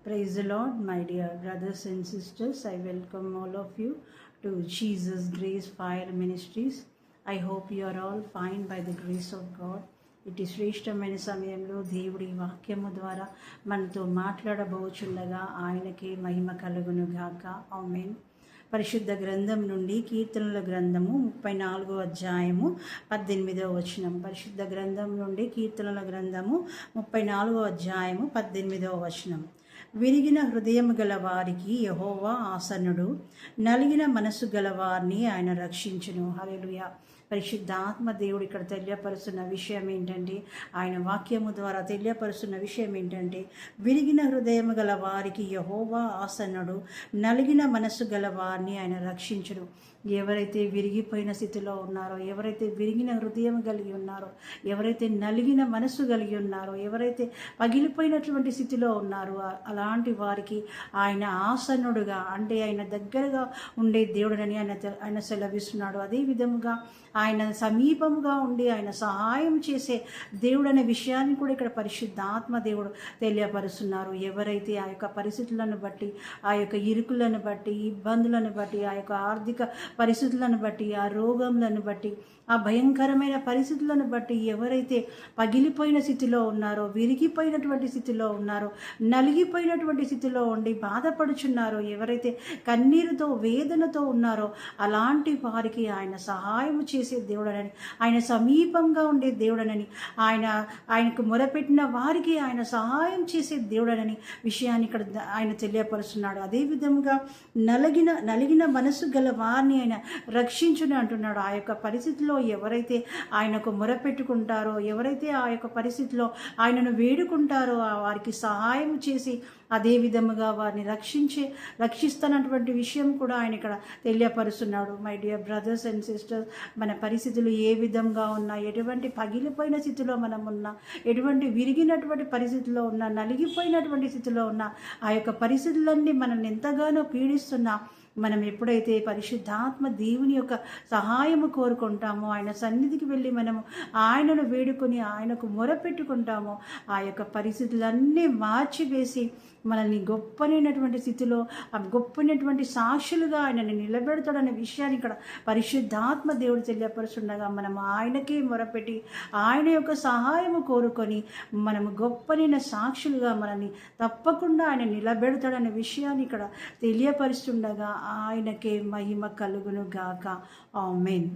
Praise the Lord, my dear brothers and sisters. I welcome all of you to Jesus Grace Fire Ministries. I hope you are all fine by the grace of God. ఇటు శ్రేష్టమైన సమయంలో దేవుడి వాక్యము ద్వారా మనతో మాట్లాడబోచుండగా ఆయనకే మహిమ కలుగును గాక. ఆమేన్. పరిశుద్ధ గ్రంథం నుండి కీర్తనల గ్రంథము 34వ అధ్యాయము 18వ వచనం. పరిశుద్ధ గ్రంథం నుండి కీర్తనల గ్రంథము 34వ అధ్యాయము 18వ వచనం. విరిగిన హృదయం గల వారికి యెహోవా ఆసన్నుడు, నలిగిన మనసు గల వారిని ఆయన రక్షించును. హల్లెలూయా. పరిశుద్ధాత్మ దేవుడు ఇక్కడ తెలియపరుస్తున్న విషయం ఏంటంటే, ఆయన వాక్యము ద్వారా తెలియపరుస్తున్న విషయం ఏంటంటే, విరిగిన హృదయం గల వారికి యెహోవా ఆసన్నుడు, నలిగిన మనసు గల వారిని ఆయన రక్షించును. ఎవరైతే విరిగిపోయిన స్థితిలో ఉన్నారో, ఎవరైతే విరిగిన హృదయం కలిగి ఉన్నారో, ఎవరైతే నలిగిన మనసు కలిగి ఉన్నారో, ఎవరైతే పగిలిపోయినటువంటి స్థితిలో ఉన్నారో, అలాంటి వారికి ఆయన ఆసన్నుడుగా, అంటే ఆయన దగ్గరగా ఉండే దేవుడని ఆయన సెలవిస్తున్నాడు. అదే విధముగా ఆయన సమీపముగా ఉండి ఆయన సహాయం చేసే దేవుడు అనే విషయాన్ని కూడా ఇక్కడ పరిశుద్ధాత్మ దేవుడు తెలియపరుస్తున్నారు. ఎవరైతే ఆ యొక్క పరిస్థితులను బట్టి, ఆ యొక్క ఇరుకులను బట్టి, ఇబ్బందులను బట్టి, ఆ యొక్క ఆర్థిక పరిస్థితులను బట్టి, ఆ రోగములను బట్టి, ఆ భయంకరమైన పరిస్థితులను బట్టి ఎవరైతే పగిలిపోయిన స్థితిలో ఉన్నారో, విరిగిపోయినటువంటి స్థితిలో ఉన్నారో, నలిగిపోయినటువంటి స్థితిలో ఉండి బాధపడుచున్నారో, ఎవరైతే కన్నీరుతో వేదనతో ఉన్నారో, అలాంటి వారికి ఆయన సహాయం చేసే దేవుడనని, ఆయన సమీపంగా ఉండే దేవుడనని, ఆయనకు మొరపెట్టిన వారికి ఆయన సహాయం చేసే దేవుడనని విషయాన్ని ఇక్కడ ఆయన తెలియపరుస్తున్నాడు. అదేవిధంగా నలిగిన మనసు గల వారిని ఆయన రక్షించుని అంటున్నాడు. ఆ యొక్క పరిస్థితిలో ఎవరైతే ఆయనకు మొరపెట్టుకుంటారో, ఎవరైతే ఆ యొక్క పరిస్థితిలో ఆయనను వేడుకుంటారో, వారికి సహాయం చేసి అదే విధముగా వారిని రక్షిస్తున్నటువంటి విషయం కూడా ఆయన ఇక్కడ తెలియపరుస్తున్నాడు. My dear brothers and sisters, మన పరిస్థితులు ఏ విధంగా ఉన్నా, ఎటువంటి పగిలిపోయిన స్థితిలో మనం ఉన్నా, ఎటువంటి విరిగినటువంటి పరిస్థితిలో ఉన్నా, నలిగిపోయినటువంటి స్థితిలో ఉన్నా, ఆ యొక్క పరిస్థితులన్నీ మనల్ని ఎంతగానో పీడిస్తున్నా, మనం ఎప్పుడైతే పరిశుద్ధాత్మ దేవుని యొక్క సహాయము కోరుకుంటామో, ఆయన సన్నిధికి వెళ్ళి మనము ఆయనను వేడుకొని ఆయనకు మొరపెట్టుకుంటామో, ఆ యొక్క పరిస్థితులన్నీ మార్చివేసి మనల్ని గొప్పనైనటువంటి స్థితిలో, ఆ గొప్పనటువంటి సాక్షులుగా ఆయనని నిలబెడతాడనే విషయాన్ని ఇక్కడ పరిశుద్ధాత్మ దేవుడు తెలియపరుచుండగా, మనం ఆయనకే మొరపెట్టి ఆయన యొక్క సహాయము కోరుకొని మనము గొప్పనైన సాక్షులుగా మనల్ని తప్పకుండా ఆయన నిలబెడతాడనే విషయాన్ని ఇక్కడ తెలియపరుస్తుండగా ఆయనకే మహిమ కలుగును గాక. ఆమేన్.